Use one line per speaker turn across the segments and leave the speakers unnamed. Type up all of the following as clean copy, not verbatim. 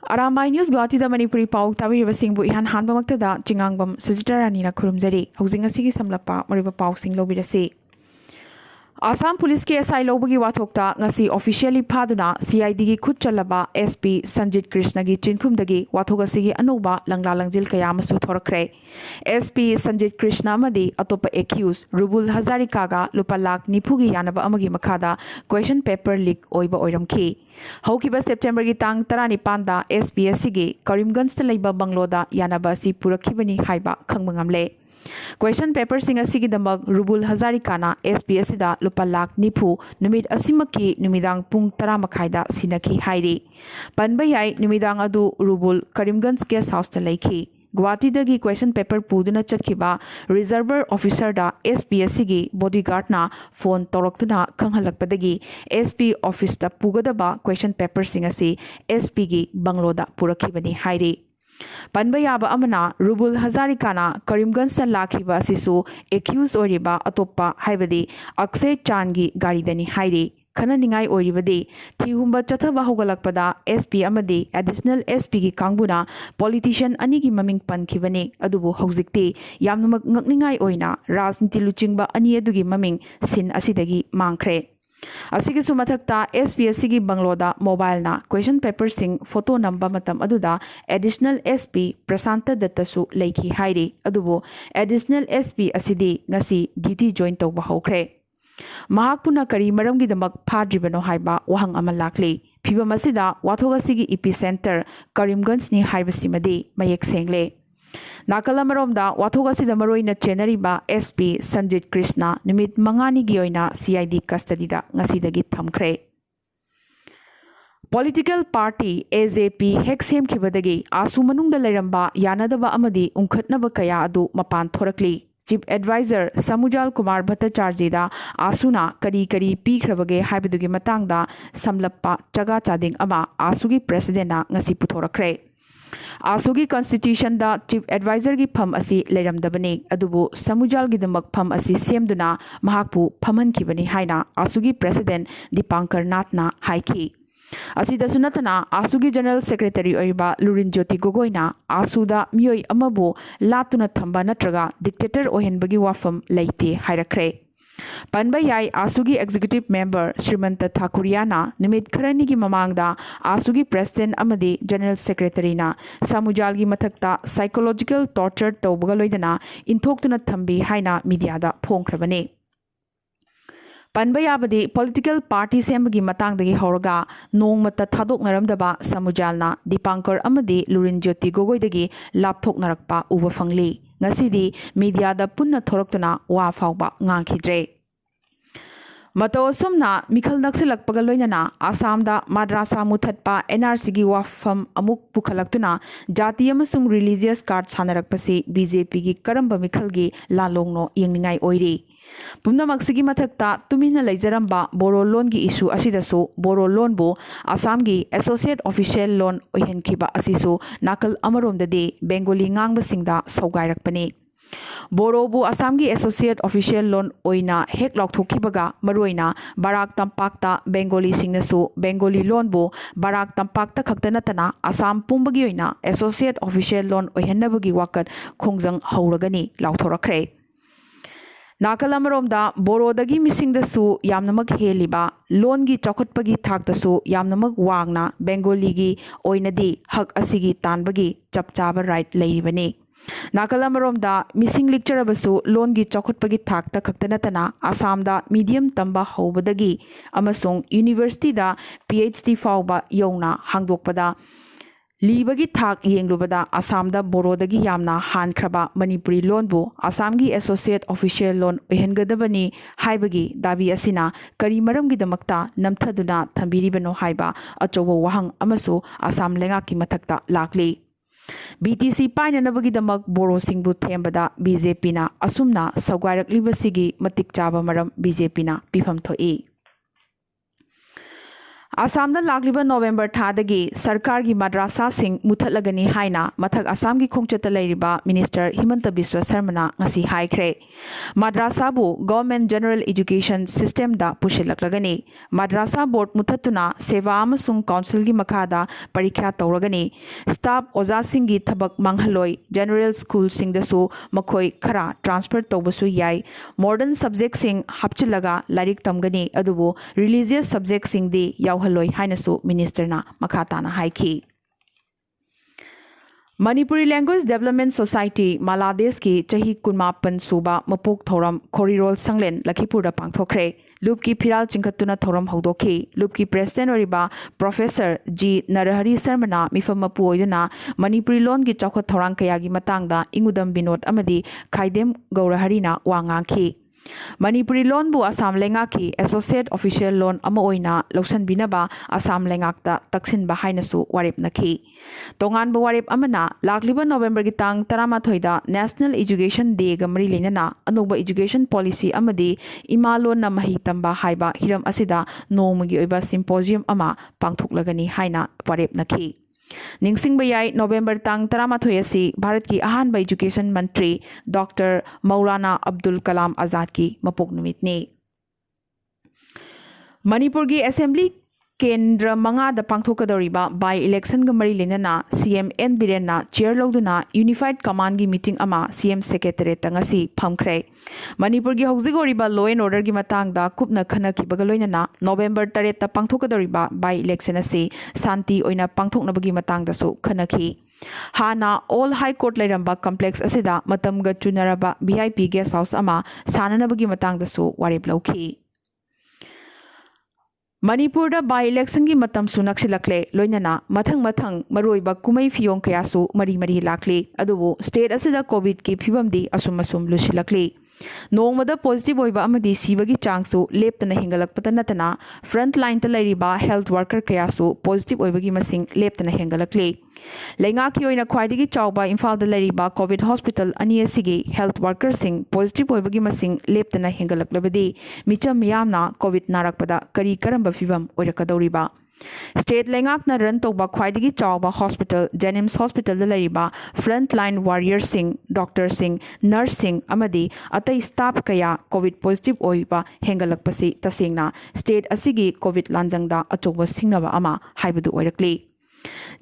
अरामाई news Guwahati Manipuri पाउ ताबीरबसिंगबु इहान हानबमक्तदा चिंगांगबम Sujita रानीना खुरुमजरी हौजिंग असिगी समलप्पा मरिबा पाउसिंग लोबिरसी Assam police के SI लौबगी वाथोक्ता ngasi officially फादुना CID की खुद चलबा एसपी संजित कृष्ण की चिंखुमदगी वाथोक असिगी अनोबा लंगला लंगजिल कया मसु थोरखरे एसपी संजित कृष्ण अमदी अतोप एक्यूज रुबुल हजारिकागा लुपा लाख निफुगी यानबा अमगी मखादा क्वेश्चन पेपर लीक ओइबा ओइरमखी हौकिबा सेप्टेम्बर की तांग 19 दा एसपीएससी की करीमगंज लेबा बंगलोदा यानबा असि पुरखिबनी हाइबा खंगमंगमले क्वेश्चन पेपर सिंह असिगिदमक रुबुल हजारिकाना एसपीएससी दा लुपा लाख निफु नुमित असिमकी नुमिदांग पुंग 10 मखाइदा सिनखी हाइरी पनबा याई नुमिदांग अदु रुबुल करीमगंज गेस्ट हाउस ता लैखी गुवाहाटी दगी क्वेश्चन पेपर पुदुना चटखिबा रिजर्वर ऑफिसर दा एसपीएससी की बॉडीगार्ड ना फोन तौरक्तुना खंगहलकपदगी एसपी ऑफिस ता पुगदबा क्वेश्चन पेपर सिंह असि एसपी की बंगलोदा पुरखिबनी हाइरी पनबा याबा अमना रुबुल हजारिकाना करीमगंज लाखिबा सिसु एक्यूज ओरिबा अतोप्पा हाइबदी अक्षय चांद की गाड़ीदनी हाइरी खननिंगाई ओरिबदी थिहुंबा चथबा होगलकपदा एसपी अमदी एडिशनल एसपी की कांगबुना पॉलिटिशियन अनी की ममिंग पनखिबने अदुबु हौजिकते यामनमक ngakningai ओइना राजनीति लुचिंगबा अनी अदुगी ममिंग सिन असिदगी मांगख्रे असिगी सुमथक्ता एसपीएससी की बंगलोदा मोबाइल ना क्वेश्चन पेपर सिंह फोटो नंबर मतम अदुदा एडिशनल एसपी प्रशांत दत्तसु लेखी हाइरी अदुबो एडिशनल एसपी असिदी ngasi ड्यूटी जॉइन तौबा हौख्रे महापुना करी मरमगिदमक फाद्रिबनो हाइबा वहंग अमल लाखले फिबम असिदा वाथोग असिगी एपिसेंटर करीमगंज नि हाइबसिमदे मयेक सेंगले नाकल अमरोमदा वाथोग असिदा मरोइना चेनरिबा एसपी संजित कृष्ण निमित मंगानी की ओइना सीआईडी कस्टडीदा ngasiदगी थमख्रे पॉलिटिकल पार्टी एजेपी हेक सेमखिबदगी आसु मनुंगदा लेरंबा यानदबा अमदी उंखटनबा कया अदु मपान थोरकली चीफ एडवाइजर समुजाल कुमार भट्टाचार्यदा आसुना करी करी पीख्रबगे हाइबदुगी मतंगदा समलप्पा चगा चादिंग अमा आसुगी प्रेसिडेंटना ngasi पुथोरखरे आसुगी कॉन्स्टिट्यूशन दा चीफ एडवाइजर की फम असी लेरमदबने अदुबु समुजाल की दमक फम असी सेमदुना महाकपु फमनखिबनी हाइना आसुगी प्रेसिडेंट दीपांकर नाथना हाइखी असिदसु नतना आसुगी जनरल सेक्रेटरी ओइबा लुरिन ज्योति गोगोइना आसुदा मियोई अमबु लातुना थंबा नत्रगा डिक्टेटर ओहेनबगी वाफम लेते हाइरखरे पनबा याई आसुगी एग्जीक्यूटिव मेंबर श्रीमंत ठाकुरियाना निमित खरनी की ममांगदा आसुगी प्रेसिडेंट अमदी जनरल सेक्रेटरीना समुजाल की मथक्ता साइकोलॉजिकल टॉर्चर तौबगा लोइदना इंथोक्तुना थंबी हाइना मीडियादा फोंख्रबने पनबा याबदी पॉलिटिकल पार्टी सेमगी मतंगदगी हौरगा नोंगमत थादोकनरमदबा समुजालना दीपांकर अमदी लुरिन ज्योति गोगोइदगी लापथोकनरकपा उबा फंगली ngасidi मीडियादा पुन्ना थोरक्तुना वा फाउबा ngankhidre मतो असुमना मिखल नक्सिलकपगा लोइनना आसामदा माद्रासा मुथतपा एनआरसी की वाफम अमुक पुखलक्तुना जाति अमसुंग रिलीजियस कार्ड सानरकपसी बीजेपी की करंबा मिखलगी लालोंगनो यंगनिंगाई ओइरी पुनमक्सिगी मथक्ता तुमिना लेजरंबा बोरो लोन की इशू असिदसु बोरो लोन बो आसाम की एसोसिएट ऑफिशियल लोन ओहिनखिबा असिसु नाकल अमरोमददे बेंगोली ngangbasingda सौगाइरकपने बोरोबु आसाम की एसोसिएट ऑफिशियल लोन ओइना हेक लौथोखिबगा मरोइना बाराक तंपाक्ता बेंगोली सिंगनसु बेंगोली लोन बो बाराक तंपाक्ता खक्तनतना आसाम पुंबगी ओइना एसोसिएट ऑफिशियल लोन ओहनबगी वाकत खोंजंग हौरगनी लाउथोरखरे नाकल अमरोमदा बोरोदगी मिसिंगदसु यामनमक हेलिबा लोन की चौखटपगी थाक्तसु यामनमक वांगना बेंगोली की ओइनदी हक असिगी तानबगी चपचाब राइट लेरिबने नाकल अमरोमदा मिसिंग लिक्चरबसु लोन की चौखटपगी थाक्ता खक्तनतना आसामदा मीडियम तंबा हौबदगी अमसोंग यूनिवर्सिटीदा पीएचडी फाउबा यौना हांगदोकपदा लीबगी थाक येंगलुबदा आसामदा बोरोदगी यामना हानख्रबा मणिपुरी लोनबु आसामगी एसोसिएट ऑफिशियल लोन ओहनगदबनी हाइबगी दाबी असिना करी मरमगिदमक्ता नमथदुना थंबिरिबनो हाइबा अचौबो वहंग अमसु आसाम लेंगाकी मथक्ता लाकली बीटीसी पाइननबगिदमक बोरो सिंगबु थेंबदा बीजेपीना असुमना सौगाइरकलिबसिगी मतिक चाबा मरम बीजेपीना पिफम थोई आसामदा लागिबा नवंबर थादगी सरकार की मद्रासा सिंह मुथलगनी हाइना मथक आसाम की खोंगचत लैरिबा मिनिस्टर हिमंत बिस्वा शर्मना ngasi हाइख्रे मद्रासा बु गवर्नमेंट जनरल एजुकेशन सिस्टम दा पुशिलकलगनी मद्रासा बोर्ड मुथतुना सेवा अमसुंग काउंसिल की मखादा परीक्षा तौरगनी स्टाफ ओजा सिंह की थबक मांगहलोय जनरल स्कूल सिंगदसु मखोय खरा ट्रांसफर तौबसु याय मॉडर्न सब्जेक्ट सिंह हपचिलगा लारिक तमगनी अदुबु रिलीजियस सब्जेक्ट सिंह दी यावहलोय हाइनसु मिनिस्टरना मखाताना हाइखी मणिपुरी लैंग्वेज डेवलपमेंट सोसाइटी मालादेश की चही कुनमापन सूबा मपोक थौरम खोरीरोल संगलेन लखीपुर पांथोखरे लूप की फिराल चिंखतुना थौरम हौदोखी लूप की प्रेसिडेंट ओरिबा प्रोफेसर जी नरहरि शर्मना मिफम मपु ओइदना मणिपुरी लोन की चौखत थौरांग कयागी मतांगदा इंगुदम बिनोद अमदी खाइदेम गौरहरिना वांगाखी मणिपुरी लोन बु आसाम लेंगा की एसोसिएट ऑफिशियल लोन अमा ओइना लौसन बिनबा आसाम लेंगाकता तक्सिन हाइनसु वारेप नखी तोंगान बु वारेप अमना लाखलिबा नवंबर की तांग 13 दा नेशनल एजुकेशन डे ग मरी लेना अनोबा एजुकेशन पॉलिसी अमदी इमा लोन ना मही तंबा हाइबा हिरम असिदा नोमगी ओइबा सिम्पोजियम अमा पांगथोकलगनी हाइना वारेप नखी निंगसिंग बयाई नवंबर तांग 13 भारत की अहानबा एजुकेशन मंत्री डॉक्टर मौलाना अब्दुल कलाम आजाद की मपोक निमित्तने मणिपुर की असेंबली केंद्र मंगाद पांथोकदौरिबा बाई इलेक्शन ग मरी लेना सीएम एन बिरेन चेयर लौदुना यूनिफाइड कमांड की मीटिंग अमा सीएम सेक्रेटरीट तंगसी फमख्रे मणिपुर की हौजिगोरिबा लॉ एंड ऑर्डर की मतांगदा कुपना खनखिबग लोइनना नवंबर 13 पांथोकदौरिबा बाई इलेक्शन असी शांति ओइना पांथोकनबगी मतांगदसु खनखी हाना ऑल हाई कोर्ट लेरंबा कॉम्प्लेक्स असिदा मतमग चुनरबा वीआईपी गेस्ट हाउस अमा साननबगी मतांगदसु वारेप लौखी मणिपुर बाई इलेक्शन की मतम सुनक्सिलक्ले लोइनना मथंग मथंग मरोइबा कुमई फियोंग कयासु मरी मरी लाखली अदुबो स्टेट असिदा कोविड की फिबमदी असुम असुम लुसिलक्ली नोंगमद पॉजिटिव होइबा अमदी सीबगी चांगसु लेप्तना हिंगलकपता नतना फ्रंट लाइन त लैरिबा हेल्थ वर्कर कयासु पॉजिटिव होइबगी मसिंग लेप्तना हिंगलक्ली लेंगा की ओइना ख्वाइदगी चावबा इम्फाल द लैरिबा कोविड हॉस्पिटल अनी असिगी हेल्थ वर्कर सिंग पॉजिटिव होइबगी मसिंग लेप्तना हिंगलक्लबदी मिचम मियामना कोविड नारकपदा करी करंबा फिबम ओइरकदौरिबा स्टेट लेंगाकना रन तौबा ख्वाइदगी चावबा हॉस्पिटल जेनिम्स हॉस्पिटल द लैरिबा फ्रंट लाइन वारियर सिंग डॉक्टर सिंग नर्स सिंग अमदी अतई स्टाफ कया कोविड पॉजिटिव ओइबा हेंगलकपसी तसेंगना स्टेट असिगी कोविड लांजंगदा अचौबा सिंगनबा अमा हाइबदु ओइरक्ली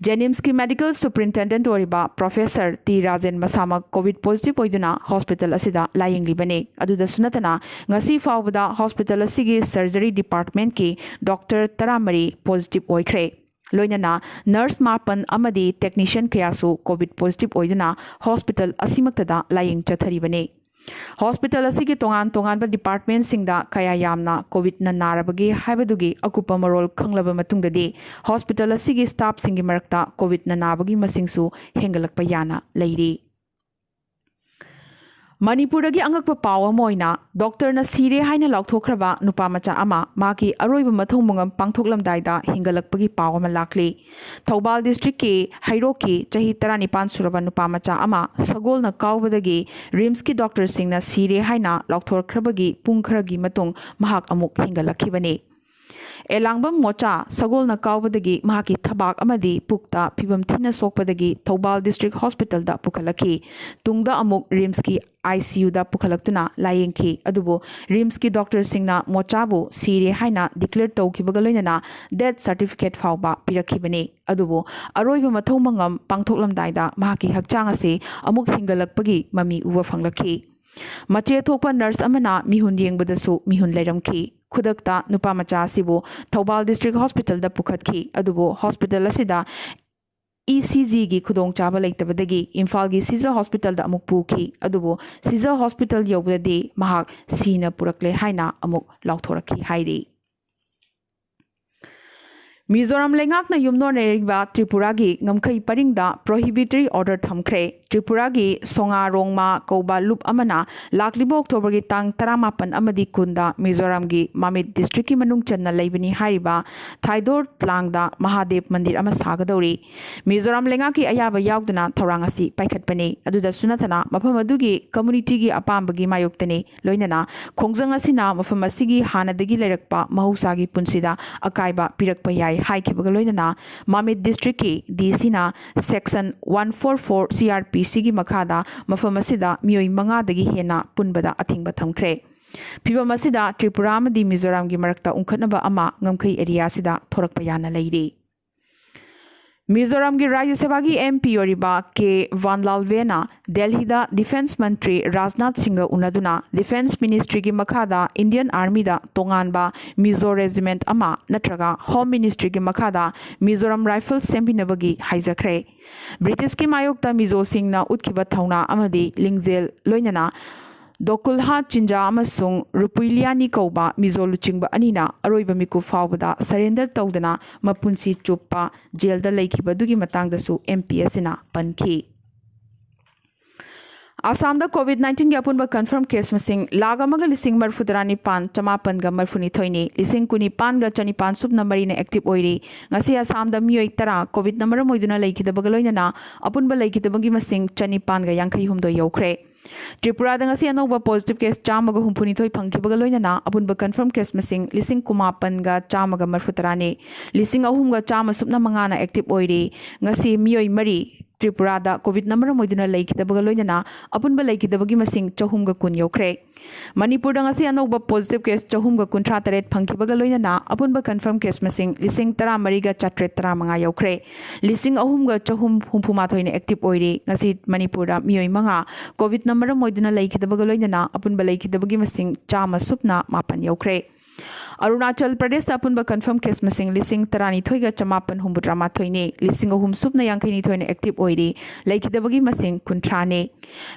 जेनिम्स की मेडिकल सुपरिटेंडेंट ओरिबा प्रोफेसर टी राजेन मसामक कोविड पॉजिटिव ओइदुना हॉस्पिटल असिदा लायंगलिबने अदुदा सुनतना ngasi फावबदा हॉस्पिटल असिगी सर्जरी डिपार्टमेंट की डॉक्टर 13 पॉजिटिव ओइख्रे लोइनना नर्स मापन अमदी टेक्नीशियन कयासु कोविड पॉजिटिव ओइदुना हॉस्पिटल असिमक्तदा लायंग चथरिबने हॉस्पिटल असिगी तोंगान तोंगान डिपार्टमेंट सिंगदा कया यामना कोविड न नारबगे हाइबदुगी अकुपा मरोल खंगलब मतुंगददी हॉस्पिटल असिगी स्टाफ सिंगी मरक्ता कोविड न नाबगी मसिंगसु हेंगलकपा याना लैरी मणिपुर की अंगप पाव मोइना डॉक्टर न सीरे हाइना लाउथोख्रबा नुपा मचा अमा माकी अरोइब मथौ मुंगम पांथोकलमदाइदा हिंगलकपगी पाव अमा लाखली थौबाल डिस्ट्रिक्ट के हैरो की चही 19 सुरबा नुपा मचा अमा सगोल न कावबदगी रिम्स की डॉक्टर सिंह न सीरे हाइना लाउथोख्रबगी पुंग खरगी मतुंग महाक अमुक हिंगलखिबने एलांगबम मोचा सगोल न कावबदगी महाकी थबाक अमदी पुक्ता फिबम थिना सोकपदगी थौबाल डिस्ट्रिक्ट हॉस्पिटल दा पुखलखी तुंगदा अमुक रिम्स की आईसीयू दा पुखलक्तुना लायंखी अदुबो रिम्स की डॉक्टर सिंगना मोचाबो सीरे हाइना डिक्लेयर तौखिबगा लोइनना डेथ सर्टिफिकेट फावबा पिरखिबने अदुबो अरोइब मथौ मंगम पांथोकलमदाइदा महाकी हक्चांग असे अमुक हिंगलकपगी ममी उवा फंगलखी मचे थोकपा नर्स अमना मिहुन येंगबदसु मिहुन लेरमखी खुदकता नुपा मचा सिबो थौबाल डिस्ट्रिक्ट हॉस्पिटल दा पुखतखी अदुबो हॉस्पिटल असिदा ECG की खुदोंग चाबा लेतबदगी इम्फाल की सीजर हॉस्पिटल दा अमुक पुखी अदुबो सीजर हॉस्पिटल यौबददी महाक सीना पुरकले हाइना अमुक लाउथोरखी हाइरी मिजोरम लेंगाकना युमनोनेरिबा त्रिपुरागी ngमखै परिंगदा प्रोहिबिटरी ऑर्डर थमख्रे त्रिपुरागी सोंगा रोंगमा कौबा लुप अमना लाक्लिबो अक्टोबर की तांग 18 अमदी कुंदा मिजोरम की मामित डिस्ट्रिक्ट की मनुंग चन्ना लेबनी हारिबा थाइदोर तलांगदा महादेव मंदिर अमा सागदौरी मिजोरम लेंगाकी अयाबा यावदना थौरांग असि पाइखटपने अदुदा सुनथना मफम अदुगी कम्युनिटी की अपाम्बगी मायोक्तने लोइनना खोंजंग असिना मफम असिगी हानदगी लेरकपा महौसागी पुंसिदा अकाइबा पिरकपा याय हाइखिबगा लोइनना मामित डिस्ट्रिक्ट की डीसीना सेक्शन 144 CRPC की मखादा मफम असिदा मियोई मंगादगी हेना पुनबदा अथिंगबा थमख्रे फिबम असिदा त्रिपुरा अमदी मिजोरम की मरक्ता उंखटनबा अमा ngमखै एरिया सिदा थोरकपा याना लैरे मिजोरम की राज्य सभा की MP ओरिबा के वानलाल वेना दिल्ली दा डिफेंस मंत्री राजनाथ सिंह उनदुना डिफेंस मिनिस्ट्री की मखादा इंडियन आर्मी दा तोंगानबा मिजो रेजिमेंट अमा नत्रगा होम मिनिस्ट्री की मखादा मिजोरम राइफल सेंबिनबगी हाइजख्रे ब्रिटिश की मायोक्ता मिजो सिंह उतखिबा थौना अमदी लिंगजेल लोइनना दोकुलहा चिंजा अमसुंग रुपुइलियानी कौबा मिजो लुचिंगबा अनिना अरोइबा मिकु फावबदा सरेंडर तौदना मपुंसी चुप्पा जेलदा लैखिबदुगी मतांगदसु MP असिना पनखि आसाम कोविड-19 की अपुनब कन्फर्म केस मसिंग लाख अमगा लिसिंग मरफुदरा निपान चमापनगा मरफुनी थोइने लिसिंग कुनिपानगा चनिपान सुब नंबरीने एक्टिव ओइरे ngasi आसाम दा मियोई तरा कोविड नंबर मोइदुना लैखिदबगा लोइनना अपुनब लैखिदबगी मसिंग चनिपानगा यांखै हुमदो यौख्रे त्रिपुरा ngasi अनौबा पॉजिटिव केस चामगा हुमफुनिथोई फंखिबगा लोइनना अपुनब कन्फर्म केस मसिंग लिसिंग कुमापनगा चामगा मरफुतराने लिसिंग अहुमगा चाम सुबना मंगाना एक्टिव ओइरे ngasi मियोई मरी त्रिपुरा दा कोविड नंबर मोइदुना लैखिदबगा लोइनना अपुनब लैखिदबगी मसिंग चहुमगा कुन यौख्रे मणिपुर ngasi अनौबा पॉजिटिव केस चहुमगा कुंथ्रा तरेट फंखिबगा लोइनना अपुनब कन्फर्म केस मसिंग लिसिंग 13 चट्रेट 15 यौख्रे लिसिंग अहुमगा चहुम हुमफुमाथोइने एक्टिव ओइरे ngasi मणिपुर दा मियोई मंगा कोविड नंबर मोइदुना लैखिदबगा लोइनना अपुनब लैखिदबगी मसिंग चाम सुबना मापन यौख्रे अरुणाचल प्रदेश अपुनब कन्फर्म केस मसिंग लिसिंग 13 चमापन हुमबुद्रा माथोइने लिसिंग अहुम सुबना यांखैनी थोइने एक्टिव ओइरे लैखिदबगी मसिंग कुंथ्राने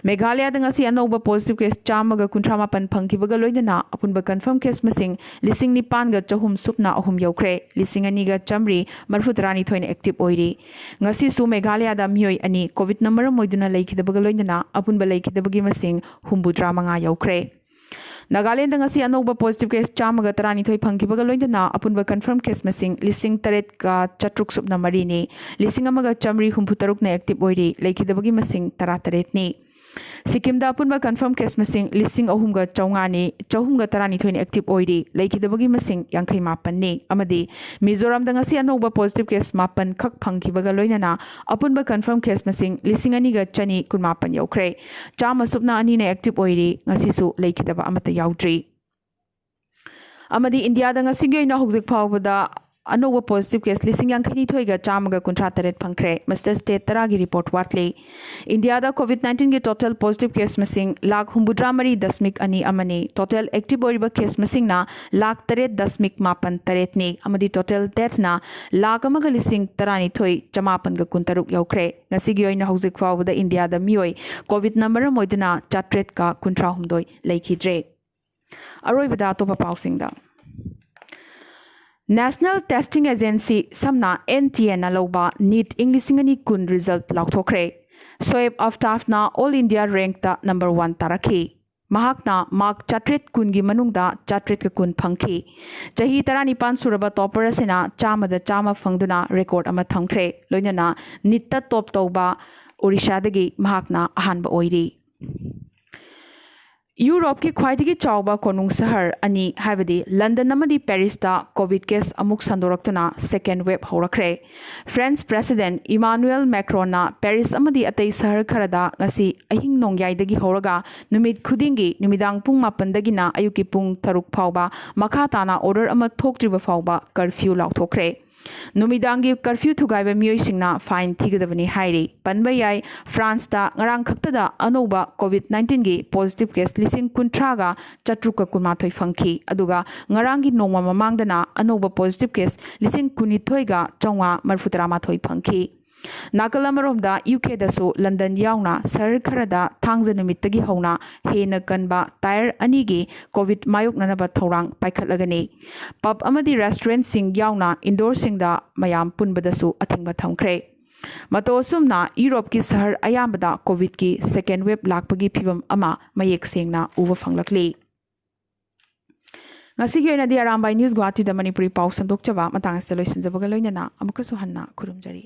मेघालय ngasi अनौबा पॉजिटिव केस चामगा कुंथ्रा मापन फंखिबगा लोइनना अपुनब कन्फर्म केस मसिंग लिसिंग निपानगा चहुम सुबना अहुम यौख्रे लिसिंग अनिगा चमरी मरफुतरानी थोइने एक्टिव ओइरे ngasi सु मेघालय दा मियोई अनि कोविड नंबर मोइदुना लैखिदबगा लोइनना अपुनब लैखिदबगी मसिंग हुमबुद्रा मंगा यौख्रे नागालैंड ngasi अनौबा पॉजिटिव केस चामगा 13 फंखिबगा लोइनना अपुनब कन्फर्म केस मसिंग लिसिंग 8 का चट्रुक सुबना मरीने लिसिंग अमगा चमरी हुमफुतरुक ने एक्टिव ओइरे लैखिदबगी मसिंग 13 ने सिक्किम दा अपुनब कन्फर्म केस मसिंग लिसिंग अहुमगा चौंगाने चहुमगा 13 ने एक्टिव ओइरे लैखिदबगी मसिंग यांखै मापन ने अमदि मिजोरम दा ngasi अनौबा पॉजिटिव केस मापन खक फंखिबगा लोइनना अपुनब कन्फर्म केस मसिंग लिसिंग अनिगा चनी कुनमापन यौख्रे चाम सुबना अनि ने एक्टिव ओइरे ngasi सु लैखिदबा अमता याउद्री अमदि इंडिया दा ngasi गी ओइना हौजिक फावबदा अनौबा पॉजिटिव केस लिसिंग यांखैनी थोइगा चामगा कुंथ्रा तरेट फंख्रे मस्टर स्टेट तरा की रिपोर्ट वाटले इंडिया दा कोविड-19 की टोटल पॉजिटिव केस मसिंग लाख हुमबुद्रा मरी दशमिक अनि अमने टोटल एक्टिव ओइबा केस मसिंग ना लाख 3.53 ने अमदि टोटल डेथ ना लाख अमगा लिसिंग 13 चमापन गा कुंतरुक यौख्रे ngasi gi oina hojik fawda India दा मियोई कोविड नंबर मोइदुना चट्रेट का कुंथ्रा हुमदोय लैखिद्रे अरोइबदा तोपा पाउसिंग दा नेशनल टेस्टिंग एजेंसी समना NTA ना लौबा नीट इंग्लिशिंग अनि कुन रिजल्ट लाउथोख्रे सोएब अफ्ताफना ऑल इंडिया रैंक ता नंबर 1 तारखी महाकना मार्क चट्रेट कुनगी मनुंगदा चट्रेट का कुन फंखी चाही 19 सुरबा टॉपर असिना चामदा चामा फंगदुना रिकॉर्ड अमा थंख्रे लोइनना नीट ता टॉप तौबा ओडिशा दगी महाकना अहानबा ओइरी यूरोप की ख्वाइदगी चावबा कोनुंग शहर अनि हाइबदी लंदन अमदी पेरिस ता कोविड केस अमुक संदोरक्तुना सेकेंड वेव होरखरे फ्रेंच प्रेसिडेंट इमानुएल मैक्रोना पेरिस अमदी अतै शहर खरदा ngasi अहिंग नोंग्याइदगी होरगा नुमित खुदिंगी नुमिदांग पुंग 9 दगिना अयुकी पुंग 3 फावबा मखा ताना ऑर्डर अमा थोक्त्रिबा फावबा कर्फ्यू लाउथोख्रे नुमिदांगी कर्फ्यू थुगाइबा मियोइसिंगना फाइन थिगदबनी हाइरे पनबा याय फ्रांस ता ngarang खक्तदा अनौबा कोविड-19 गी पॉजिटिव केस लिसिंग कुंथ्रागा चट्रुक कुमाथोय फंखी अदुगा ngarang गी नोंमा ममांगदना अनौबा पॉजिटिव केस लिसिंग कुनिथोयगा चौंगा मरफुतरा माथोय फंखी नाकल अमरोमदा यूकेदसु लंदन यावना शहर खरदा थांगज नुमित्तगी हौना हेन कनबा टायर अनीगी कोविड मायोकननबा थौरांग पाइखतलगनी पब अमदी रेस्टोरेंट सिंग यावना इंडोर सिंगदा मयाम पुनबदसु अथिंगबा थमख्रे मतोसुमना यूरोप की शहर अयामबदा कोविड की सेकेंड वेब लाकपगी फिबम अमा मयेक सेंगना उबा फंगलकली ngasi gi oina di arambai news guwahati da manipuri pau sandokchaba matang sta loisinjaba ga loinana amukasu hanna khurumjari